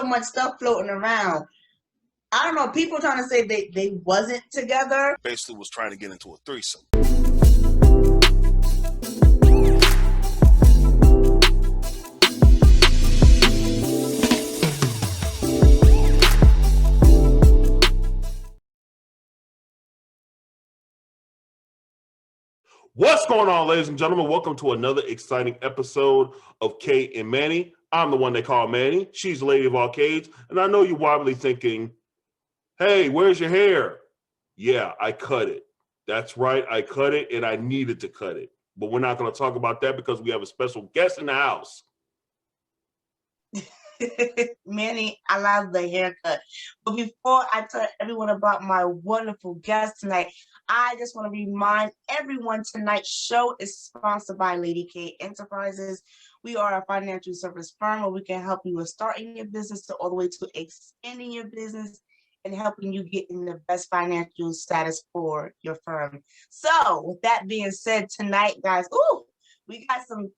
much stuff floating around. I don't know. People trying to say they wasn't together. Basically was trying to get into a threesome. What's going on, ladies and gentlemen? Welcome to another exciting episode of Kate and Manny. I'm the one they call Manny. She's the lady of all Kates. And I know you're probably thinking, hey, where's your hair? Yeah, I cut it. That's right, I cut it, and I needed to cut it. But we're not going to talk about that because we have a special guest in the house. Manny, I love the haircut. But before I tell everyone about my wonderful guest tonight, I just want to remind everyone tonight's show is sponsored by Lady K Enterprises. We are a financial service firm where we can help you with starting your business to all the way to expanding your business and helping you get in the best financial status for your firm. So with that being said, tonight, guys, we got some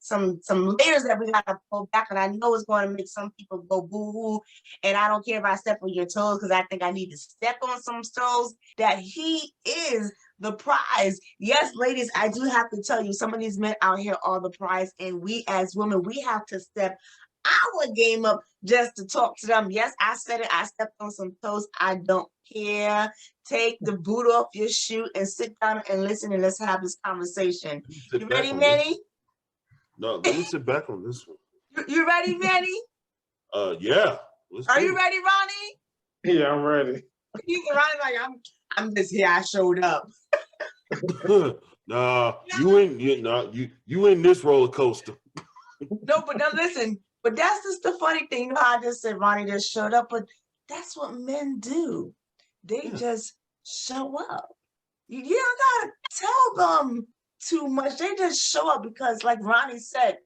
layers that we got to pull back, and I know it's going to make some people go boo-hoo, and I don't care if I step on your toes because I think I need to step on some toes, that he is the prize. Yes, ladies, I do have to tell you, some of these men out here are the prize, and we as women, we have to step our game up just to talk to them. Yes, I said it. I stepped on some toes. I don't care. Take the boot off your shoe and sit down and listen, and let's have this conversation. You ready, Manny? No, let me sit back on this one. You ready, Manny? Yeah. Are you ready, Ronnie? Yeah, I'm ready. Ronnie's like, I'm just here. I showed up. Nah, you in this roller coaster. No, but now listen. But that's just the funny thing. You know how I just said Ronnie just showed up, but that's what men do. They just show up. You don't gotta tell them too much. They just show up because, like Ronnie said,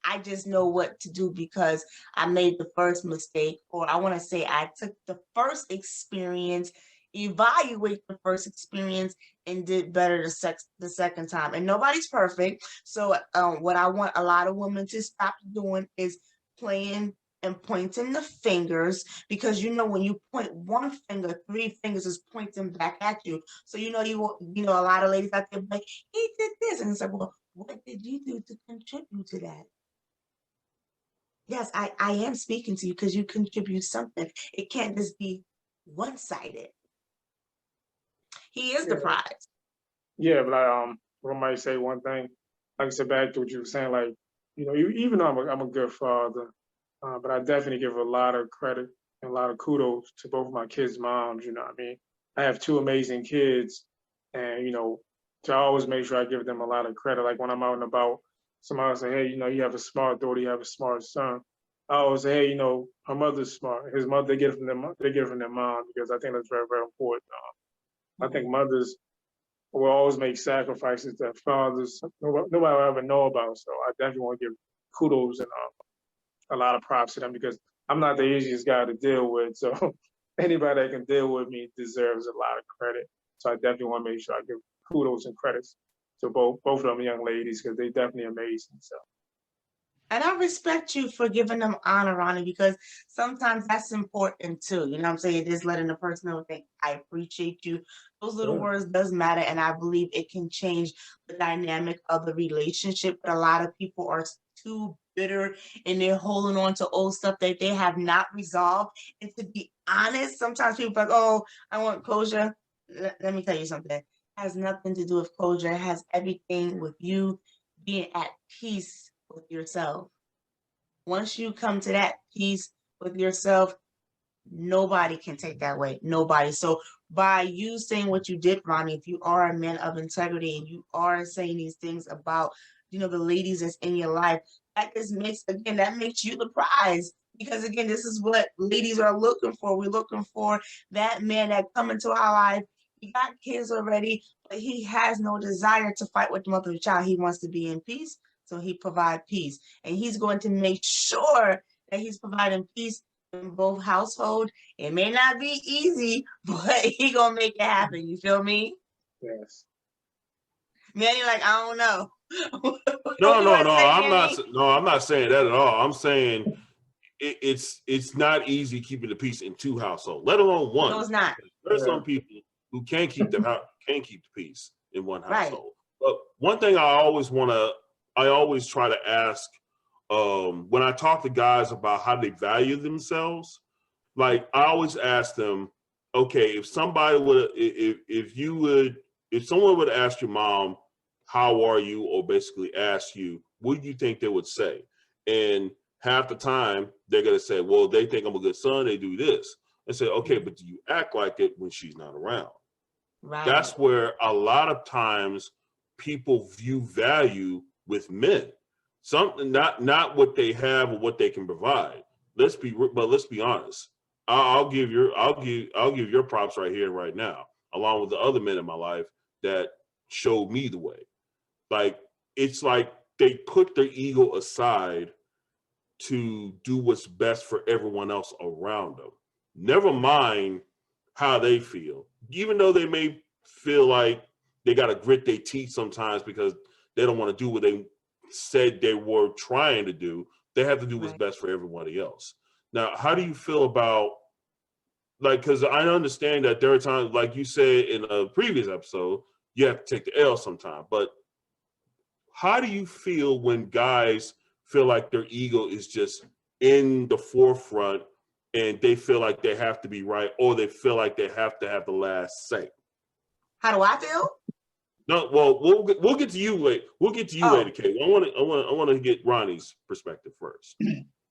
I just know what to do because I made the first mistake, or I want to say I took the first experience, evaluate the first experience, and did better the second time. And nobody's perfect. So what I want a lot of women to stop doing is playing and pointing the fingers, because when you point one finger, three fingers is pointing back at you. So you know a lot of ladies out there like, he did this, and it's like, well, what did you do to contribute to that? Yes, I am speaking to you because you contribute something. It can't just be one-sided. He is the prize. Yeah, but I might say one thing. Like I said, back to what you were saying, like, even though I'm a good father, but I definitely give a lot of credit and a lot of kudos to both my kids' moms. You know what I mean? I have two amazing kids, and to always make sure I give them a lot of credit. Like when I'm out and about, somebody will say, hey, you have a smart daughter, you have a smart son. I always say, hey, her mother's smart. His mother, they get it from their mom, because I think that's very, very important. I think mothers will always make sacrifices that fathers nobody will ever know about. So I definitely want to give kudos and a lot of props to them, because I'm not the easiest guy to deal with. So anybody that can deal with me deserves a lot of credit. So I definitely want to make sure I give kudos and credits to both of them young ladies, because they definitely amazing. So. And I respect you for giving them honor, Ronnie, because sometimes that's important too. You know what I'm saying? Just letting the person know that I appreciate you. Those little words does matter, and I believe it can change the dynamic of the relationship. But a lot of people are too bitter and they're holding on to old stuff that they have not resolved. And to be honest, sometimes people are like, oh, I want closure. Let me tell you something. It has nothing to do with closure. It has everything with you being at peace with yourself. Once you come to that peace with yourself, nobody can take that away. Nobody. So by you saying what you did, Ronnie, if you are a man of integrity and you are saying these things about, the ladies that's in your life, that makes you the prize. Because again, this is what ladies are looking for. We're looking for that man that come into our life. He got kids already, but he has no desire to fight with the mother of the child. He wants to be in peace. So he provides peace, and he's going to make sure that he's providing peace in both households. It may not be easy, but he gonna make it happen. You feel me? Yes. Manny, like, I don't know. No, I'm not saying that at all. I'm saying it's not easy keeping the peace in two households, let alone one. No, it's not. There's Yeah. some people who can't keep the peace in one Right. household. But one thing I always try to ask when I talk to guys about how they value themselves, like I always ask them, okay, if someone would ask your mom, how are you, or basically ask you, what do you think they would say? And half the time they're gonna say, well, they think I'm a good son, they do this. I say, okay, but do you act like it when she's not around? Right. That's where a lot of times people view value with men. Something not what they have or what they can provide. Let's be honest. I'll give your props right here and right now, along with the other men in my life that showed me the way. Like, it's like they put their ego aside to do what's best for everyone else around them. Never mind how they feel, even though they may feel like they got to grit their teeth sometimes because they don't want to do what they said they were trying to do. They have to do what's best for everybody else. Now, how do you feel about, like, because I understand that there are times, like you said in a previous episode, you have to take the L sometime, but how do you feel when guys feel like their ego is just in the forefront and they feel like they have to be right, or they feel like they have to have the last say? How do I feel? No, well, we'll get to you later. We'll get to you later, Kate. I want to get Ronnie's perspective first.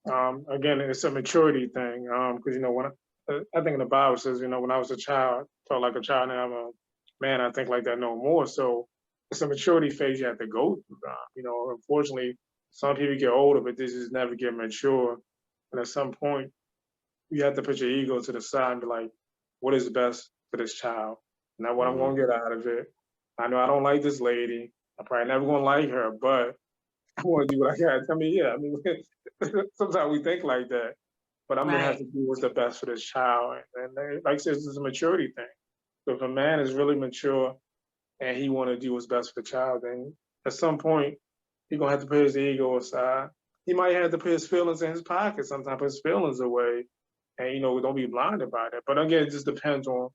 Again, it's a maturity thing. Because when I think in the Bible says, when I was a child, I felt like a child, and I'm a man. I think like that no more. So it's a maturity phase you have to go through. Unfortunately, some people get older, but they just never get mature. And at some point, you have to put your ego to the side and be like, what is best for this child? Not what I'm going to get out of it. I know I don't like this lady. I'm probably never going to like her, but I want to do what I got. Sometimes we think like that, but I'm going to have to do what's the best for this child. And like I said, this is a maturity thing. So if a man is really mature and he want to do what's best for the child, then at some point, he's going to have to put his ego aside. He might have to put his feelings in his pocket, sometimes put his feelings away, and, don't be blinded by that. But again, it just depends on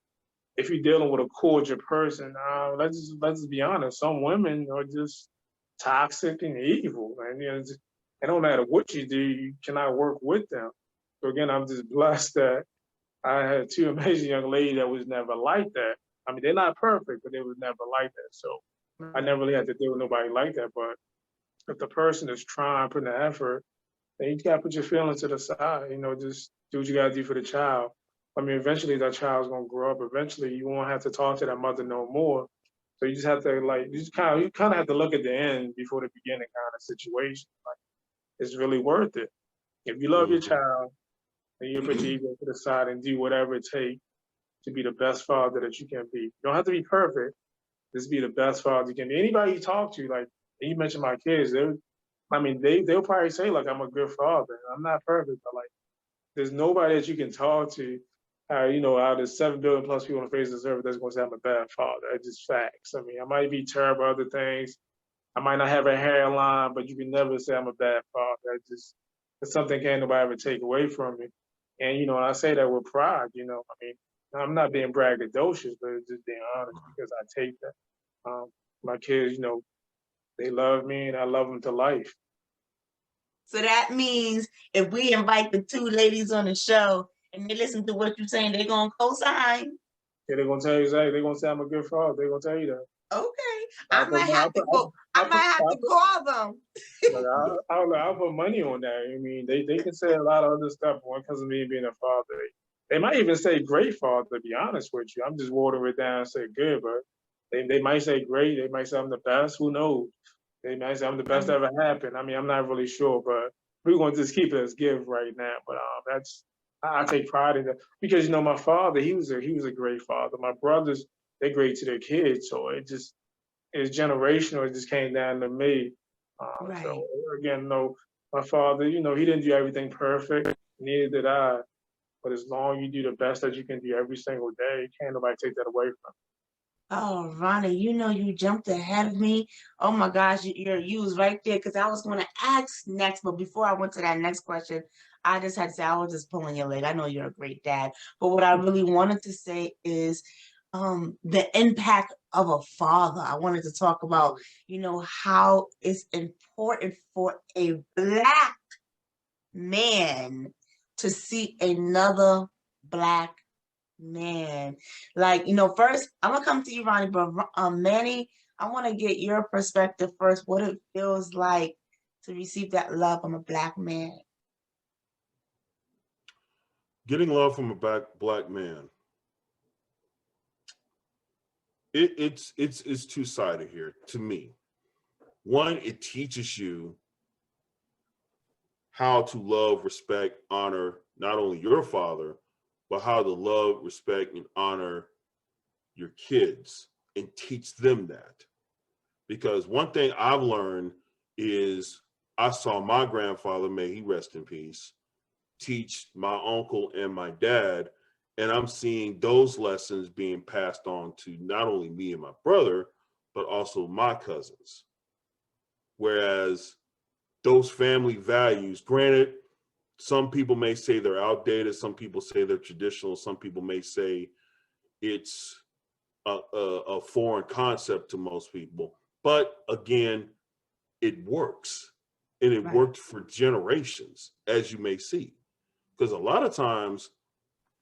if you're dealing with a cordial person. Let's just be honest. Some women are just toxic and evil, and it don't matter what you do, you cannot work with them. So again, I'm just blessed that I had two amazing young ladies that was never like that. I mean, they're not perfect, but they was never like that. So I never really had to deal with nobody like that. But if the person is trying, putting the effort, then you gotta put your feelings to the side. Just do what you gotta do for the child. I mean, eventually that child's gonna grow up. Eventually, you won't have to talk to that mother no more. So you just have to you kind of have to look at the end before the beginning kind of situation. Like, it's really worth it. If you love your child, then you put your ego to the side and do whatever it takes to be the best father that you can be. You don't have to be perfect. Just be the best father you can be. Anybody you talk to, like you mentioned my kids, they'll probably say like I'm a good father. I'm not perfect, but like there's nobody that you can talk to. Out of 7 billion plus people on the face of the earth that's going to say I'm a bad father. It's just facts. I mean, I might be terrible at other things. I might not have a hairline, but you can never say I'm a bad father. It's something can't nobody ever take away from me. And, I say that with pride, I mean, I'm not being braggadocious, but it's just being honest because I take that. My kids, they love me and I love them to life. So that means if we invite the two ladies on the show and they listen to what you're saying, they're going to co-sign. Yeah, they're going to tell you exactly. They're going to say I'm a good father. They're going to tell you that. Okay. I might have to call them. I'll put money on that. I mean, they can say a lot of other stuff when it comes to me being a father. They might even say great father, to be honest with you. I'm just watering it down and say good, but they might say great. They might say I'm the best. Who knows? They might say I'm the best ever happened. I mean, I'm not really sure, but we're going to just keep it as give right now. But I take pride in that because, my father, he was a great father. My brothers, they're great to their kids. So it's generational. It just came down to me. Right. So again, my father, he didn't do everything perfect. Neither did I. But as long as you do the best that you can do every single day, can't nobody take that away from you. Oh, Ronnie, you jumped ahead of me. Oh my gosh, you was right there because I was going to ask next, but before I went to that next question, I just had to say, I was just pulling your leg. I know you're a great dad. But what I really wanted to say is the impact of a father. I wanted to talk about, how it's important for a Black man to see another Black man. Like, first, I'm going to come to you, Ronnie, but Manny, I want to get your perspective first, what it feels like to receive that love from a Black man. Getting love from a Black man. It's two-sided here to me. One, it teaches you how to love, respect, honor not only your father, but how to love, respect, and honor your kids and teach them that. Because one thing I've learned is I saw my grandfather, may he rest in peace, teach my uncle and my dad, and I'm seeing those lessons being passed on to not only me and my brother, but also my cousins. Whereas those family values, granted, some people may say they're outdated, some people say they're traditional, some people may say it's a foreign concept to most people. But again, it works. And it worked for generations, as you may see. Because a lot of times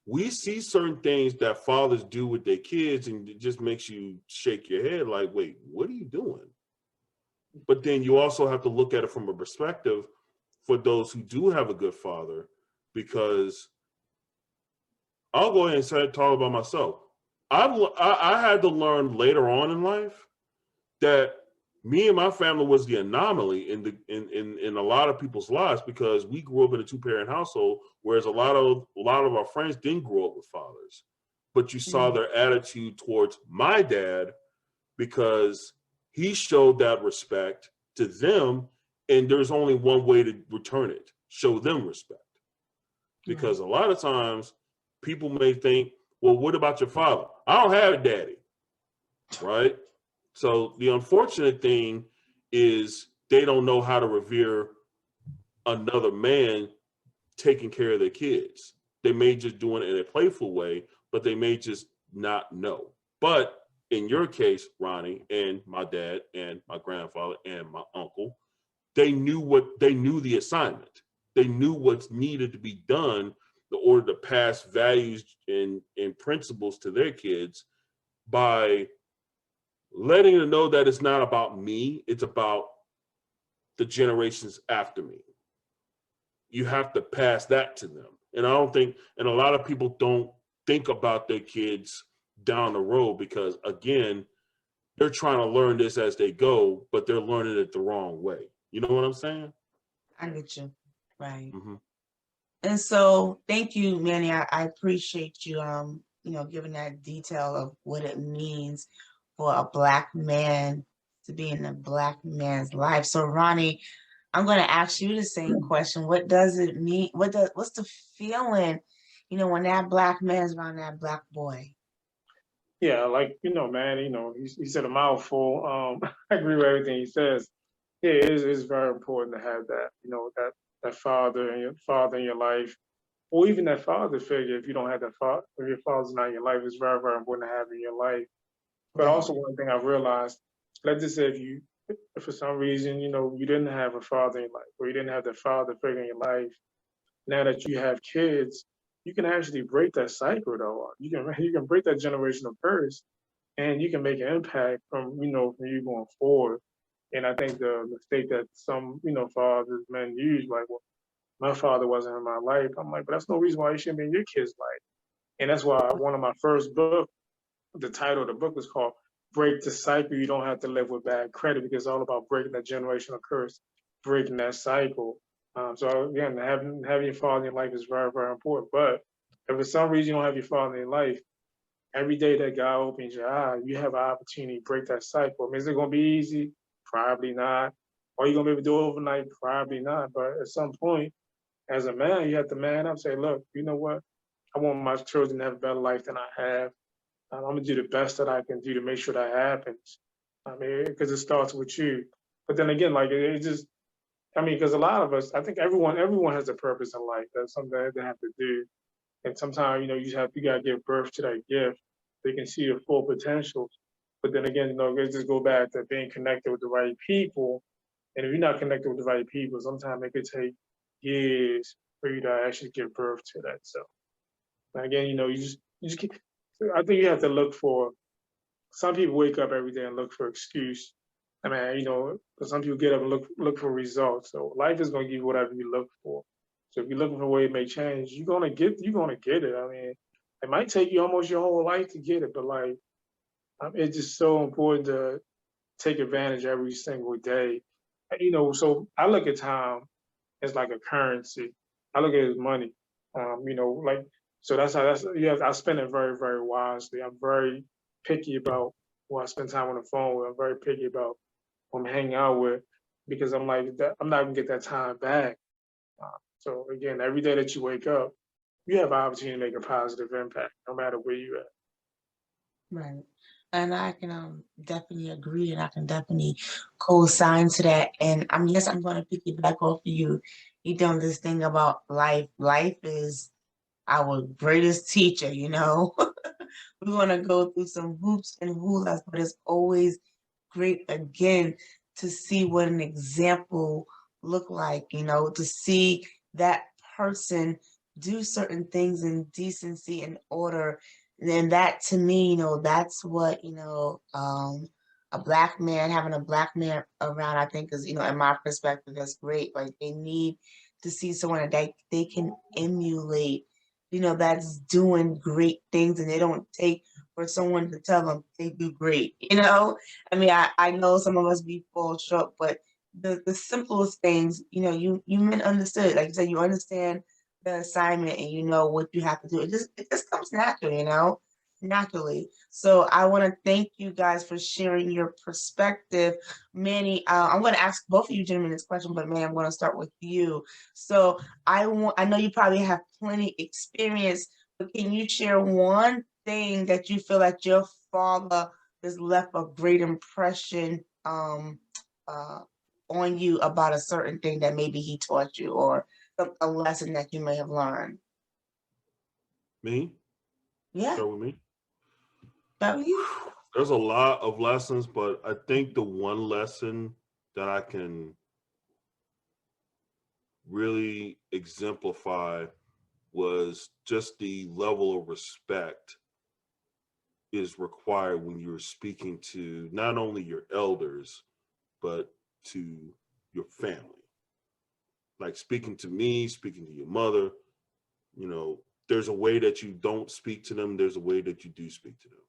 we see certain things that fathers do with their kids and it just makes you shake your head like, wait, what are you doing? But then you also have to look at it from a perspective for those who do have a good father, because I'll go ahead and talk about myself. I had to learn later on in life that me and my family was the anomaly in a lot of people's lives, because we grew up in a two-parent household, whereas a lot of our friends didn't grow up with fathers. But you saw their attitude towards my dad, because he showed that respect to them, and there's only one way to return it: show them respect. Because a lot of times people may think, well, what about your father? I don't have a daddy, right? So the unfortunate thing is they don't know how to revere another man taking care of their kids. They may just do it in a playful way, but they may just not know. But in your case, Ronnie, and my dad and my grandfather and my uncle, they knew the assignment. They knew what's needed to be done in order to pass values and principles to their kids by letting them know that it's not about me, it's about the generations after me. You have to pass that to them. And I don't think, and a lot of people don't think about their kids down the road, because again, they're trying to learn this as they go, but they're learning it the wrong way. You know what I'm saying? I get you. Right. Mm-hmm. And so thank you, Manny. I appreciate you, giving that detail of what it means for a Black man to be in a Black man's life. So Ronnie, I'm going to ask you the same question. What does it mean? What's the feeling, when that Black man is around that Black boy? Yeah, like, man, he said a mouthful. I agree with everything he says. Yeah, it's very important to have that, that father and your father in your life, or even that father figure. If you don't have that father, if your father's not in your life, it's very, very important to have in your life. But also one thing I've realized, let's just say if for some reason, you didn't have a father in your life, or you didn't have that father figure in your life, now that you have kids, you can actually break that cycle though. You can break that generational curse, and you can make an impact from you going forward. And I think the mistake that some fathers, men use, like, well, my father wasn't in my life. I'm like, but that's no reason why he shouldn't be in your kid's life. And that's why one of my first book, the title of the book was called "Break the Cycle." You don't have to live with bad credit, because it's all about breaking that generational curse, breaking that cycle. So again, having your father in your life is very, very important. But if for some reason you don't have your father in your life, every day that God opens your eye, you have an opportunity to break that cycle. I mean, is it going to be easy? Probably not. Are you going to be able to do it overnight? Probably not. But at some point, as a man, you have to man up, say, look, you know what? I want my children to have a better life than I have. I'm going to do the best that I can do to make sure that happens. I mean, because it starts with you. But then again, like, it just, I mean, because a lot of us, I think everyone has a purpose in life. That's something that they have to do. And sometimes, you gotta give birth to that gift. They can see your full potential. But then again, let's just go back to being connected with the right people. And if you're not connected with the right people, sometimes it could take years for you to actually give birth to that. So, and again, I think you have to look for. Some people wake up every day and look for excuse. I mean, but some people get up and look for results. So life is gonna give you whatever you look for. So if you're looking for a way to make change, you're gonna get it. I mean, it might take you almost your whole life to get it, but like it's just so important to take advantage every single day. So I look at time as like a currency. I look at it as money. Like so I spend it very, very wisely. I'm very picky about who I spend time on the phone with. I'm very picky about who I'm hanging out with because I'm like I'm not gonna get that time back. So again, every day that you wake up, you have an opportunity to make a positive impact, no matter where you're at. Right. And I can definitely agree and I can definitely co-sign to that. And yes, I'm gonna piggyback off of you. You done this thing about life. Life is our greatest teacher, you know. We want to go through some hoops and hula, but it's always great again to see what an example look like, to see that person do certain things in decency and order. And then that to me, that's what, a black man, having a black man around, I think is, in my perspective, that's great. Like they need to see someone that they can emulate, that's doing great things and they don't take for someone to tell them they do great, I mean, I know some of us be fall short, but the simplest things, you men understood. Like you said, you understand the assignment and you know what you have to do. It just comes naturally, naturally. So I want to thank you guys for sharing your perspective. Manny, I'm going to ask both of you gentlemen this question, but Manny, I'm going to start with you. So I know you probably have plenty experience, but can you share one thing that you feel like your father has left a great impression on you about a certain thing that maybe he taught you or a lesson that you may have learned? Me? Yeah, Start with me. that was you. There's a lot of lessons, but I think the one lesson that I can really exemplify was just the level of respect is required when you're speaking to not only your elders, but to your family. Like speaking to me, speaking to your mother, there's a way that you don't speak to them. There's a way that you do speak to them.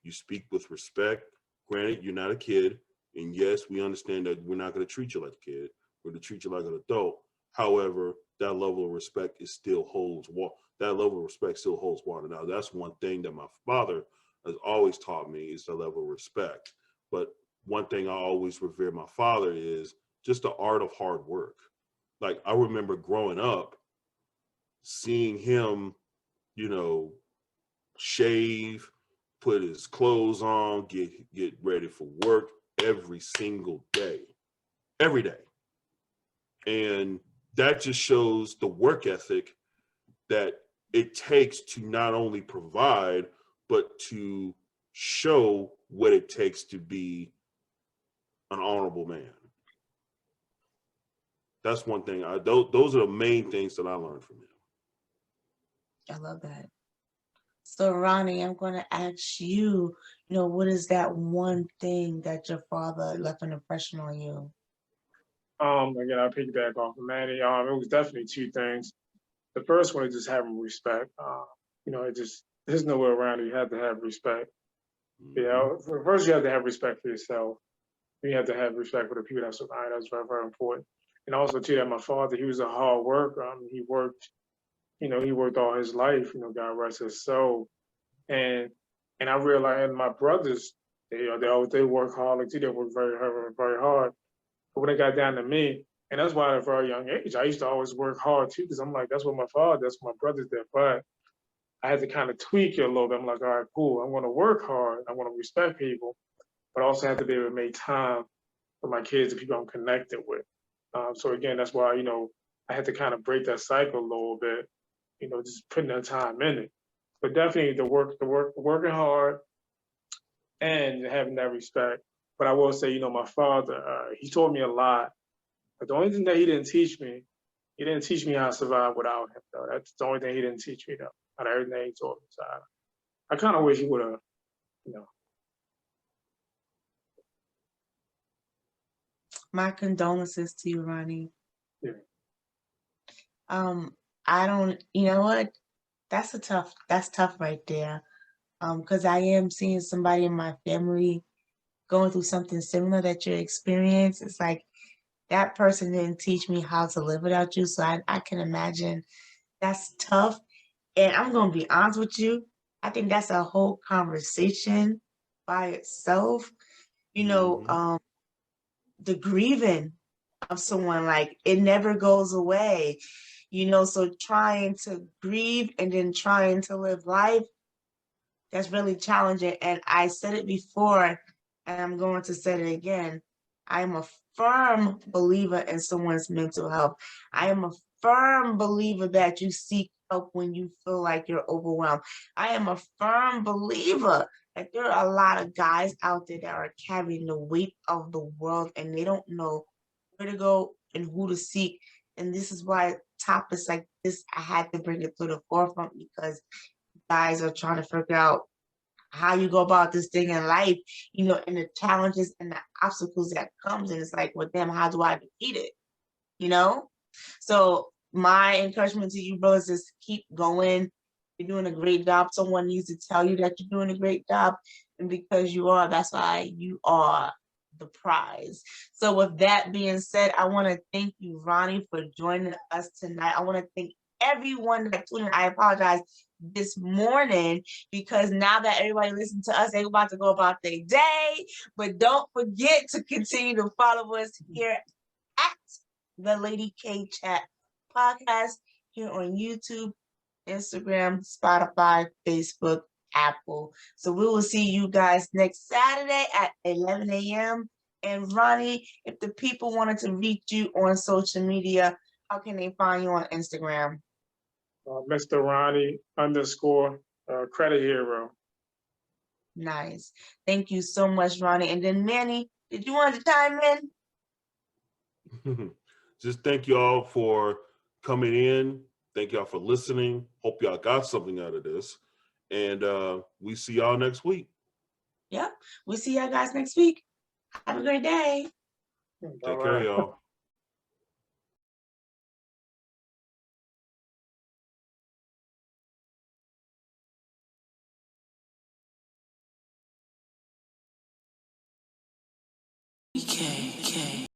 You speak with respect. Granted, you're not a kid. And yes, we understand that we're not going to treat you like a kid. We're going to treat you like an adult. However, that level of respect that level of respect still holds water. Now, that's one thing that my father has always taught me is the level of respect. But one thing I always revere my father is just the art of hard work. Like I remember growing up, seeing him, shave, put his clothes on, get ready for work every single day, every day. And that just shows the work ethic that it takes to not only provide, but to show what it takes to be an honorable man. That's one thing. Those are the main things that I learned from him. I love that. So Ronnie, I'm going to ask you, what is that one thing that your father left an impression on you? Again, I'll piggyback off of Manny. It was definitely two things. The first one is just having respect. There's no way around it. You have to have respect. First you have to have respect for yourself. You have to have respect for the people that surround. That's very, very important. And also too, that my father, he was a hard worker. He worked all his life. God rest his soul. And I realized, and my brothers, they work hard. Like too, they work very hard, very hard. But when it got down to me, and that's why at a very young age, I used to always work hard too, because I'm like, that's what my father, that's what my brothers did. But I had to kind of tweak it a little bit. I'm like, all right, cool. I'm going to work hard. I want to respect people, but I also have to be able to make time for my kids and people I'm connected with. So again, that's why, I had to kind of break that cycle a little bit, just putting that time in it. But definitely working hard and having that respect. But I will say, my father, he taught me a lot. But the only thing that he didn't teach me how to survive without him, though. That's the only thing he didn't teach me, though, out of everything he taught me. So I kind of wish he would have, you know. My condolences to you, Ronnie. Yeah. I don't, you know what? That's tough right there. Because I am seeing somebody in my family going through something similar that you experienced. It's like that person didn't teach me how to live without you. So I can imagine that's tough. And I'm gonna be honest with you, I think that's a whole conversation by itself. The grieving of someone, like it never goes away. So trying to grieve and then trying to live life, that's really challenging. And I said it before, and I'm going to say it again. I am a firm believer in someone's mental health. I am a firm believer that you seek help when you feel like you're overwhelmed. I am a firm believer that there are a lot of guys out there that are carrying the weight of the world and they don't know where to go and who to seek. And this is why topics like this, I had to bring it to the forefront, because guys are trying to figure out how you go about this thing in life, and the challenges and the obstacles that comes. And it's like, well, damn, how do I defeat it? So my encouragement to you, brothers, is keep going. You're doing a great job. Someone needs to tell you that you're doing a great job. And because you are, that's why you are the prize. So with that being said, I want to thank you, Ronnie, for joining us tonight. I want to thank everyone that tuned in. I apologize this morning, because now that everybody listens to us, they're about to go about their day. But don't forget to continue to follow us here at the Lady K Chat Podcast here on YouTube, Instagram, Spotify, Facebook, Apple. So we will see you guys next Saturday at 11 a.m. And Ronnie, if the people wanted to reach you on social media, how can they find you on Instagram? Mr. Ronnie _ credit hero. Nice. Thank you so much, Ronnie. And then Manny, did you want to chime in? Just thank y'all for coming in. Thank y'all for listening. Hope y'all got something out of this. And we see y'all next week. Yep. We'll see y'all guys next week. Have a great day. Take care, y'all. K.